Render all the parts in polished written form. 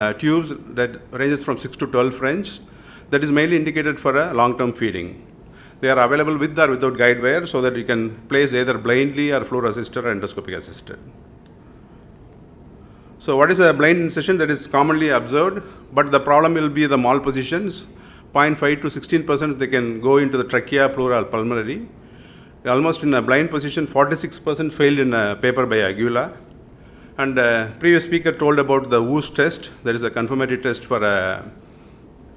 tubes that ranges from 6 to 12 French. That is mainly indicated for a long-term feeding. They are available with or without guide wire so that you can place either blindly or fluoro assisted or endoscopic assisted. So what is a blind incision that is commonly observed, but the problem will be the malpositions. 0.5 to 16% they can go into the trachea, pleural, pulmonary. Almost in a blind position, 46% failed in a paper by Aguila. And previous speaker told about the WOOS test. There is a confirmatory test for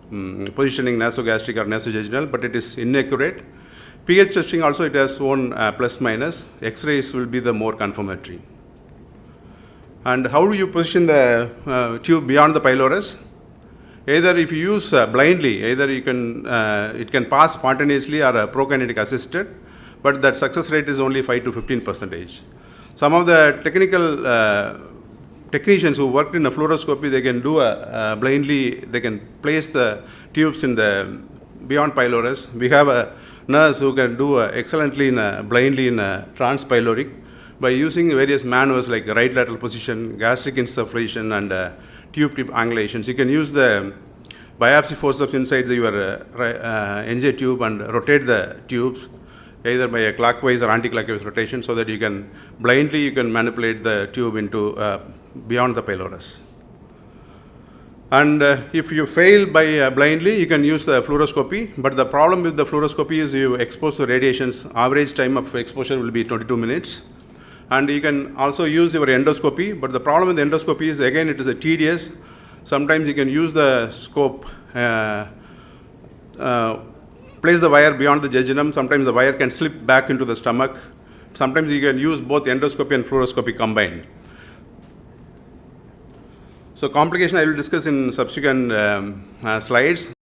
positioning nasogastric or nasojejunal, but it is inaccurate. pH testing also it has own plus minus. X-rays will be the more confirmatory. And how do you position the tube beyond the pylorus? Either if you use blindly, either you can it can pass spontaneously or prokinetic assisted, but that success rate is only 5 to 15%. Some of the technicians who worked in a fluoroscopy, they can do blindly, they can place the tubes in the beyond pylorus. We have a nurse who can do excellently in blindly in transpyloric by using various maneuvers like right lateral position, gastric insufflation, and tube tip angulations. You can use the biopsy forceps inside your NJ tube and rotate the tubes either by a clockwise or anti-clockwise rotation so that you can blindly manipulate the tube into beyond the pylorus. And if you fail by blindly, you can use the fluoroscopy, but the problem with the fluoroscopy is you expose to radiations. Average time of exposure will be 22 minutes. And you can also use your endoscopy, but the problem with the endoscopy is, again, it is a tedious. Sometimes you can use the scope, place the wire beyond the jejunum. Sometimes the wire can slip back into the stomach. Sometimes you can use both endoscopy and fluoroscopy combined. So complication I will discuss in subsequent slides.